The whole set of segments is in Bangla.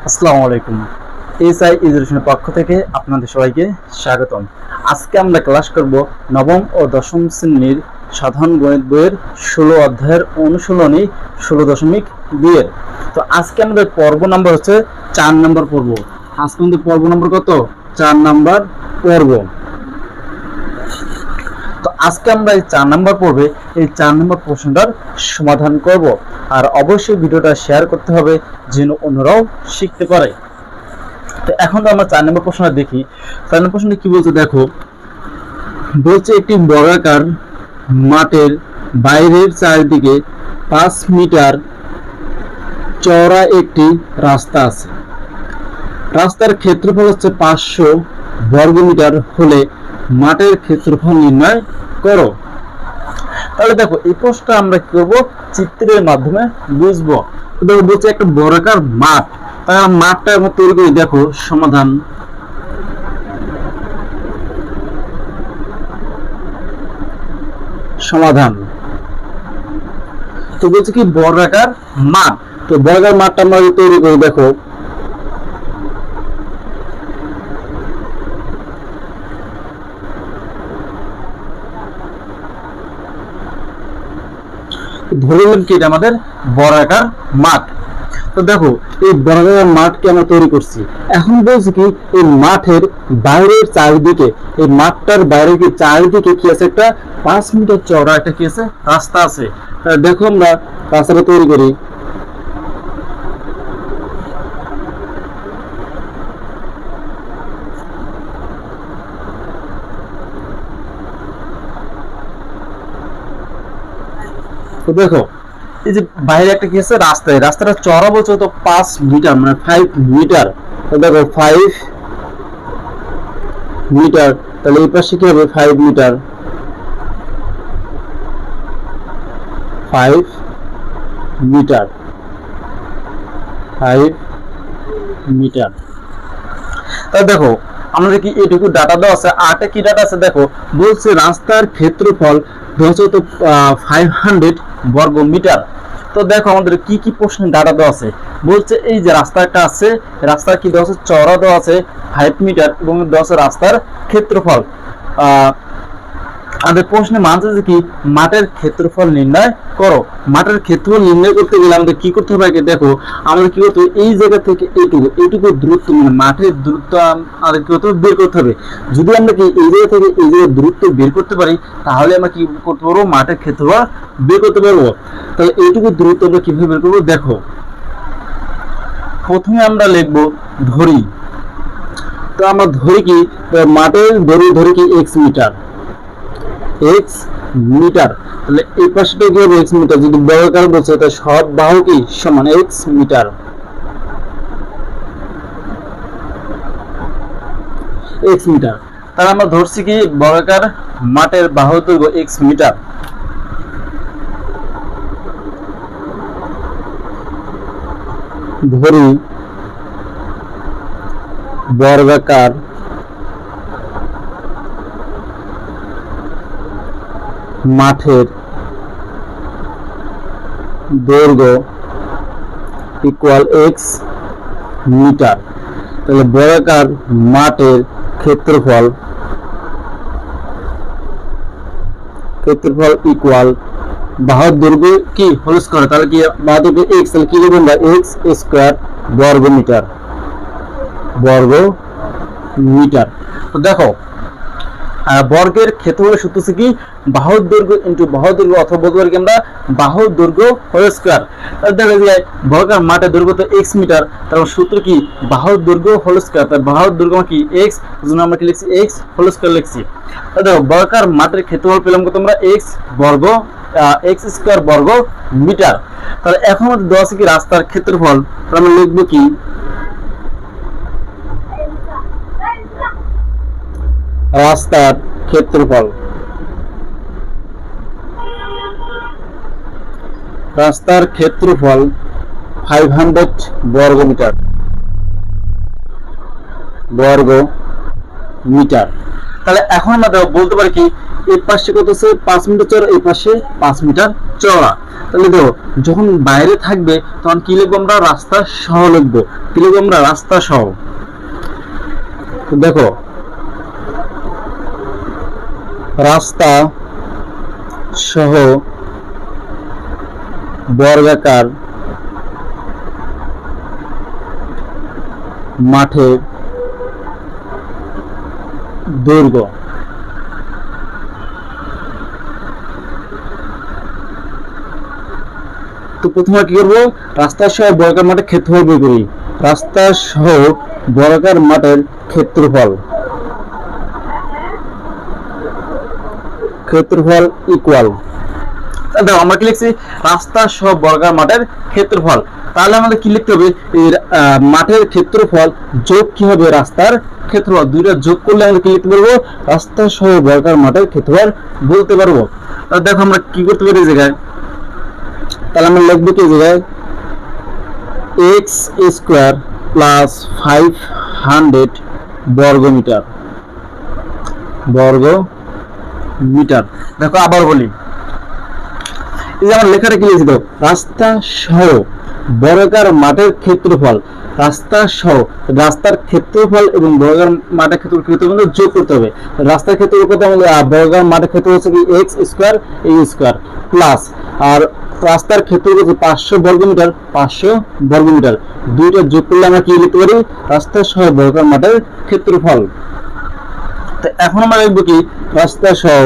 আসসালামু আলাইকুম। এসআই এডুকেশনের পক্ষ থেকে আপনাদের সবাইকে স্বাগতম। আজকে আমরা ক্লাস করব নবম ও দশম শ্রেণীর সাধারণ গণিত বইয়ের 16 অধ্যায়ের অনুশীলনী 16.2 এর। তো আজকে আমাদের পর্ব নাম্বার হচ্ছে 4 নম্বর পর্ব। আজকে আমাদের পর্ব নম্বর কত? 4 নম্বর পর্ব। তো আজকে আমরা এই 4 নম্বর পর্বে এই 4 নম্বর প্রশ্নটার সমাধান করব। আর অবশ্যই ভিডিওটা শেয়ার করতে হবে যেন অন্যরাও শিখতে পারে। তো এখন তো আমরা 4 নম্বর প্রশ্নটা দেখি। 4 নম্বর প্রশ্নে কি বলছে দেখো, বলছে একটি বর্গাকার মাঠের বাইরের চারিদিকে 5 মিটার চওড়া একটি রাস্তা আছে। রাস্তার ক্ষেত্রফল হচ্ছে 500 বর্গমিটার হলে মাঠের ক্ষেত্রফল নির্ণয় করো। তাহলে দেখো এই প্রশ্নটা আমরা কি করব, চিত্রের মাধ্যমে বুঝবো। তো দেখো বলছে একটা বর্গাকার মাঠ, তাহলে মাঠটা আমরা তৈরি করি। দেখো সমাধান, সমাধান তো বলছে কি বর্গাকার মাঠ। তো বর্গাকার মাঠটা আমরা তৈরি করি। দেখো ধরে নিলাম কি এটা আমাদের বর্গাকার মাঠ। তো দেখো এই বর্গাকার মাঠকে আমরা তৈরি করছি। এখন বলছি কি এই মাঠের বাইরের চারিদিকে, এই মাঠটার বাইরে কি চারিদিকে কি আছে, একটা 5 মিটার চওড়া একটা কি আছে, রাস্তা আছে। দেখো আমরা রাস্তাটা তৈরি করি। তো দেখো এই যে বাইরে একটা কি আছে, রাস্তাটা চওড়া বলছে তো 5 মিটার, মানে 5 মিটার। তো দেখো 5 মিটার, তাহলে এই পাশে কি হবে 5 মিটার, 5 মিটার, 5 মিটার। তাহলে দেখো আমাদের কি এটুকু ডাটা দেওয়া আছে। আটে কি ডাটা আছে দেখো, বলছে রাস্তার ক্ষেত্রফল 500 বর্গ মিটার। তো দেখো আমাদের কি কি প্রশ্নের ডাটা দেওয়া আছে। বলছে এই যে রাস্তাটা আছে, রাস্তার কি দেওয়া আছে, চওড়া দেওয়া আছে 5 মিটার এবং দেওয়া আছে রাস্তার ক্ষেত্রফল। আমাদের প্রশ্নে মানছে যে কি মাঠের ক্ষেত্রফল নির্ণয় করো। মাঠের ক্ষেত্রফল নির্ণয় করতে গেলে আমাদের কি করতে হবে, দেখো আমাদের কি করতে হবে, এই জায়গা থেকে এইটুকু দূরত্ব, মানে মাঠের দূরত্ব আমাদের কি করতে হবে, বের করতে হবে। যদি আমরা কি এই জায়গা থেকে এই জায়গায় দূরত্ব বের করতে পারি, তাহলে আমরা কি করতে পারবো, মাঠের ক্ষেত্রফল বের করতে পারবো। তাহলে এইটুকু দূরত্ব আমরা কিভাবে বের করবো, দেখো প্রথমে আমরা লিখবো ধরি। তো আমরা ধরি কি মাঠের ধরি কি x মিটার, x মিটার। তাহলে এই পাশটা কি হবে x মিটার, যদি বর্গাকার বলছে তাহলে সব বাহু কি সমান x মিটার, x মিটার। তাহলে আমরা ধরছি কি বর্গাকার মাঠের বাহু দৈর্ঘ্য x মিটার। ধরি বর্গাকার মাঠের দৈর্ঘ্য ইকুয়াল x মিটার। তাহলে বর্গাকার মাঠের ক্ষেত্রফল ইকুয়াল বাহুর দৈর্ঘ্য কি হোল স্কয়ার। তাহলে কি বাহুর দৈর্ঘ্য x, তাহলে কি লিখবেন আমরা x স্কয়ার বর্গ মিটার, বর্গ মিটার। তো দেখো বর্গের ক্ষেত্রফল সূত্র হচ্ছে কি বাহুর দৈর্ঘ্য ইনটু বাহুর দৈর্ঘ্য, অথবা বলতে পারি কি আমরা বাহুর দৈর্ঘ্য হোল স্কয়ার। তাহলে দেখা যায় বর্গাকার মাঠের দৈর্ঘ্য তো x মিটার, তার সূত্র কি বাহুর দৈর্ঘ্য হোল স্কয়ার। তাই বাহুর দৈর্ঘ্য কি x, জন্য আমরা কি লিখছি x হোল স্কয়ার লিখছি। তাহলে দেখো বর্গাকার মাঠের ক্ষেত্রফল পেলাম কত আমরা, x বর্গ, x স্কয়ার বর্গ মিটার। তাহলে এখন আমাদের দেওয়া আছে কি রাস্তার ক্ষেত্রফল, আমরা লিখবো কি রাস্তার ক্ষেত্রফল, রাস্তার ক্ষেত্রফল 500 বর্গ মিটার, বর্গ মিটার। তাহলে এখন আমরা বলতে পারি কি এই পাশে কত আছে 5 মিটার চওড়া, এই পাশে 5 মিটার চওড়া। তাহলে দেখো যখন বাইরে থাকবে তখন কি লিখবো আমরা, রাস্তা সহ লিখবো। কি লিখবো আমরা, রাস্তা সহ। দেখো রাস্তা সহ বর্গাকার মাঠের দৈর্ঘ্য। তো প্রথমে কি করবো, রাস্তা সহ বর্গাকার মাঠের ক্ষেত্রফল বের করি। রাস্তা সহ বর্গাকার মাঠের ক্ষেত্রফল ইকুয়াল, দেখো আমরা কি লিখছি, রাস্তা সহ বর্গাকার মাঠের ক্ষেত্রফল। তাহলে আমাদের কি লিখতে হবে, এই মাঠের ক্ষেত্রফল যোগ কি হবে, রাস্তার ক্ষেত্রফল। দুইটা যোগ করলে আমরা কি লিখতে পারবো, রাস্তা সহ বর্গাকার মাঠের ক্ষেত্রফল বলতে পারবো। তাহলে দেখো আমরা কি করতে পারি এই জায়গায়, তাহলে আমরা লিখবো কি জায়গায়, x স্কয়ার প্লাস 500 বর্গমিটার। দেখো আবার বলি, এই যে আমার লেখাটা কি লিখেছিল, রাস্তা সহ বর্গাকার মাঠের ক্ষেত্রফল। রাস্তা সহ, রাস্তার ক্ষেত্রফল এবং বর্গাকার মাঠের ক্ষেত্রফল যোগ করতে হবে। রাস্তার ক্ষেত্রফল করতে আমাদের বর্গাকার মাঠের ক্ষেত্রফল হচ্ছে কি x square a square plus, আর রাস্তার ক্ষেত্রফল হচ্ছে 500 বর্গমিটার, 500 বর্গমিটার। দুইটা যোগ করলে আমরা কি লিখতে পারি, রাস্তা সহ বর্গাকার মাঠের ক্ষেত্রফল। তো এখন আমরা লিখব কি, রাস্তা সহ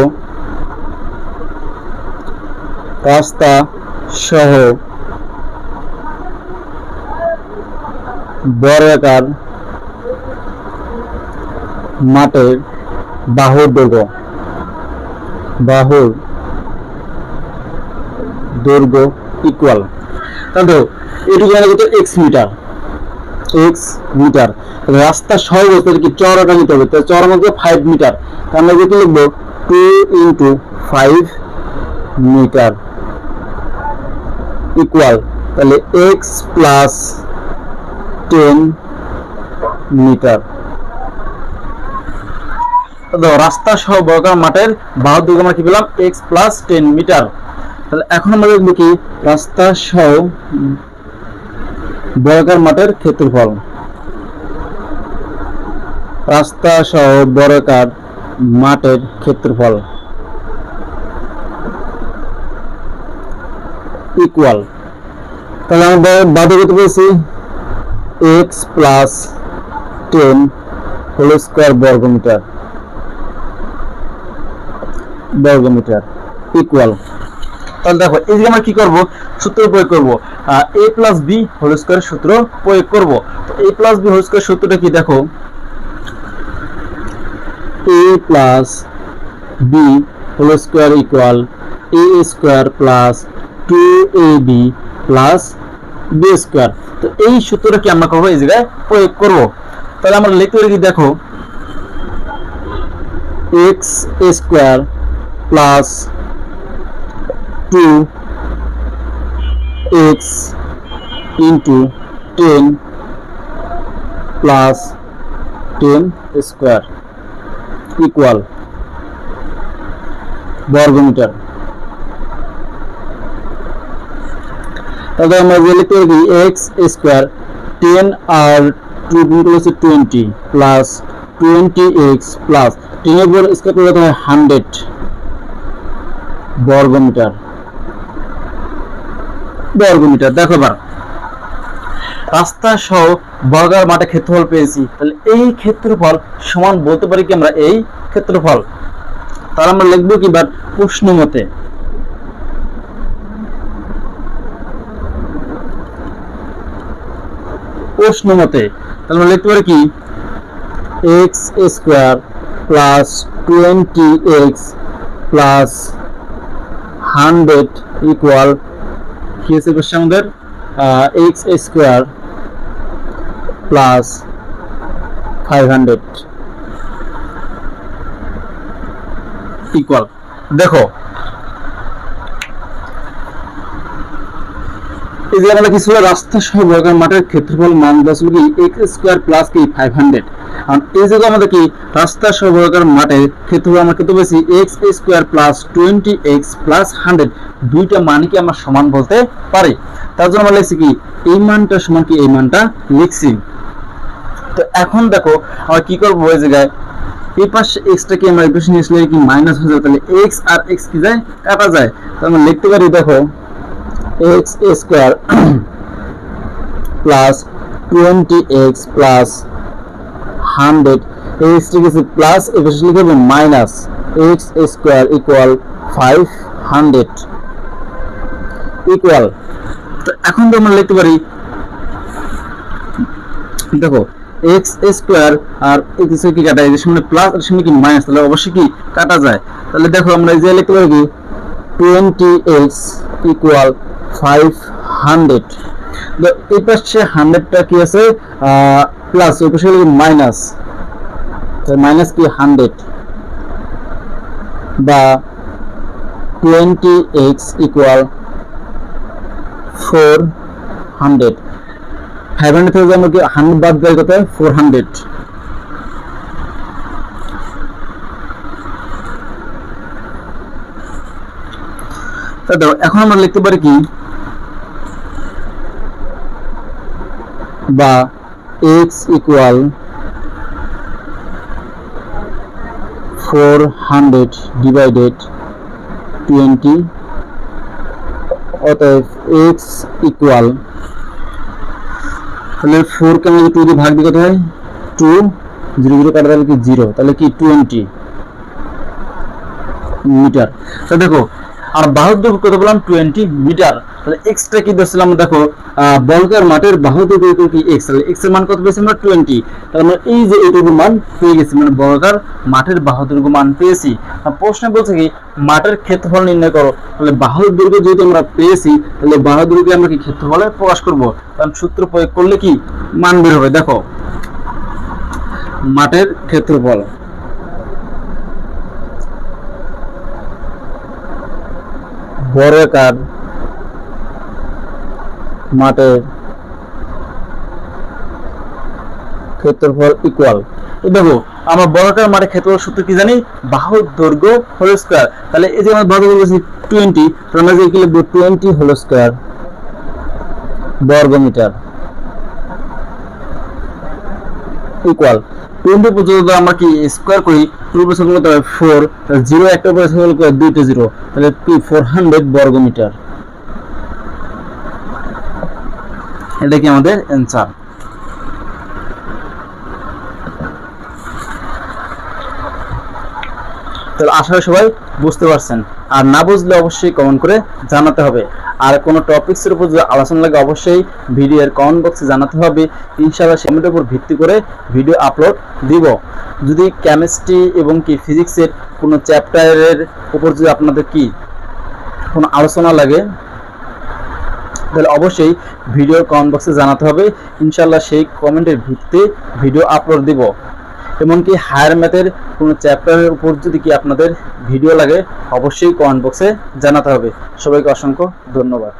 বর্গাকার মাঠের বাহুর দৈর্ঘ্য ইকুয়াল। তাহলে এটুকু মানে কত, x মিটার। রাস্তা সহ বলতে কি চওড়াটা নিতে হবে, তাহলে চওড়ার মধ্যে 5 মিটার। তাহলে আমরা কি লিখবো, 2 × 5 মিটার ইকুয়াল, তাহলে x প্লাস 10 মিটার। রাস্তা সহ বর্গাকার মাঠের বাহুর দৈর্ঘ্য আমরা কি পেলাম, x প্লাস 10 মিটার। তাহলে এখন আমরা লিখব কি, রাস্তা সহ বর্গাকার মাঠের ক্ষেত্রফল। রাস্তা সহ বর্গাকার মাঠের ক্ষেত্রফল ইকুয়াল, তাহলে আমরা বাদে কত পেয়েছি, x প্লাস 10 হোল স্কয়ার বর্গমিটার ইকুয়াল। তাহলে দেখো এই যে আমরা কি করব, সূত্র প্রয়োগ করব, a plus b whole square সূত্র প্রয়োগ করব। তো a plus b whole square সূত্রটা কি, দেখো a plus b whole square equal a square plus 2ab plus b square. তো এই সূত্রটা কি আমরা করব, এই জায়গায় প্রয়োগ করব। তাহলে আমরা লিখতে পারি কি, দেখো x square plus 2x into 10 plus 10 square equal বর্গমিটার। তাহলে আমরা লিখতে পারি x স্কয়ার 10 আর 2 গুণ করলে 20 প্লাস 20x প্লাস 10 এর উপর স্কয়ার করলে হয় 100 বর্গমিটার। দেখো এবার রাস্তা সহ বর্গাকার মাঠের ক্ষেত্রফল পেয়েছি, তাহলে এই ক্ষেত্রফল সমান বলতে পারি কি আমরা, এই ক্ষেত্রফল। তাহলে আমরা লিখবো কি, এবার প্রশ্ন মতে তাহলে আমরা লিখতে পারি কি, x square plus 20x plus 100 equal কি আছে বসে আমাদের, x স্কয়ার প্লাস 500 ইকুয়াল। দেখো এই যে আমরা কিছু রাস্তা সহ বর্গাকার মাঠের ক্ষেত্রফল মান আসলে কি x স্কয়ার প্লাস কি 500। আর এই জায়গায় আমাদের কি রাস্তা সরবরাহকার মাঠের ক্ষেত্রফল আমরা কত পেয়েছি x square plus 20x plus 100 দুইটা মানে কি আমরা সমান বলতে পারি। তার জন্য আমরা লিখছি কি এই মানটা সমান কি এই মানটা লিখছি। তো এখন দেখো আমরা কি করবো এই জায়গায় এই পাশে এক্সটা কি আমরা এই পাশে নিয়ে আসলে কি মাইনাস হয়ে যাবে, তাহলে এক্স আর এক্স কি যায় কাটা যায়। তো আমরা লিখতে পারি দেখো x square plus 20x plus 100 extra কিছু প্লাস এই পাশে লিখে হবে minus x square equal 500 equal. তো এখন তো আমরা লিখতে পারি দেখো এক্স স্কোয়ার আর এক্স কি কাটা এর সামনে প্লাস এর সামনে কি মাইনাস, তাহলে অবশ্যই কি কাটা যায়। তাহলে দেখো আমরা এই যে লিখতে পারি কি 20x ইকুয়াল 500। তো এই পাশে 100টা কি আছে প্লাস ওই পাশে লিখি মাইনাস, তাহলে মাইনাস কি 100 বা 20x ইকুয়াল 400। 500 থেকে আমরা কি 100 বাদ দেয় কত 400। তাহলে এখন আমরা লিখতে পারি কি বা x ইকুয়াল 400 ডিভাইডেড 20, অতএব x ইকুয়াল তাহলে 4 কে আমরা 2 দিয়ে ভাগ দিই কত হয় 2, 0 0 কাটা তাহলে কি 0, তাহলে কি 20 মিটার। তো দেখো আর বাহুর দৈর্ঘ্য কত বললাম 20 মিটার। তাহলে এক্স টা কি ধরছিলাম দেখো বর্গাকার মাঠের বাহুর দৈর্ঘ্য কি এক্স, তাহলে এক্স এর মান কত পেয়েছি আমরা 20। তাহলে আমরা এই যে এইটুকু মান পেয়ে গেছি, মানে বর্গাকার মাঠের বাহুর দৈর্ঘ্য মান পেয়েছি। প্রশ্ন বলছে কি মাঠের ক্ষেত্রফল নির্ণয় করো, তাহলে বাহুর দৈর্ঘ্য যেহেতু আমরা পেয়েছি তাহলে বাহুর দৈর্ঘ্য আমরা কি ক্ষেত্রফলে প্রকাশ করব, কারণ সূত্র প্রয়োগ করলে কি মান বের হবে। দেখো মাঠের ক্ষেত্রফল বর্গাকার মাঠের ক্ষেত্রফল ইকুয়াল, দেখো আমরা বর্গাকার মাঠের ক্ষেত্রফল সূত্র কি জানি বাহুর দৈর্ঘ্য হোল স্কয়ার। তাহলে এই যে আমরা বাহুর দৈর্ঘ্য 20, তাহলে আমরা যে কি লিখব 20 হোল স্কয়ার বর্গ মিটার ইকুয়াল 20 পর্যন্ত আমরা কি স্কয়ার করি পূর্বে সংখ্যা কত হয় 4, তাহলে 0 একটা পরে সংখ্যা কত 2টা 0, তাহলে কি 400 বর্গ মিটার। এটা কি আমাদের অ্যানসার। তাহলে আশা করি সবাই বুঝতে পারছেন, আর না বুঝলে অবশ্যই কমেন্ট করে জানাতে হবে। আর কোনো টপিকসের উপর যদি আলোচনা লাগে অবশ্যই ভিডিওর কমেন্ট বক্সে জানাতে হবে, ইনশাআল্লাহ সেটার উপর ভিত্তি করে ভিডিও আপলোড দিব। যদি কেমিস্ট্রি এবং কি ফিজিক্সের কোনো চ্যাপ্টারের উপর যদি আপনাদের কি কোনো আলোচনা লাগে তাহলে অবশ্যই ভিডিওর কমেন্ট বক্সে জানাতে হবে, ইনশাআল্লাহ সেই কমেন্টের ভিত্তিতে ভিডিও আপলোড দিব। এমনকি হায়ার ম্যাথের কোনো চ্যাপ্টারের উপর যদি কি আপনাদের ভিডিও লাগে অবশ্যই কমেন্ট বক্সে জানাতে হবে। সবাইকে অসংখ্য ধন্যবাদ।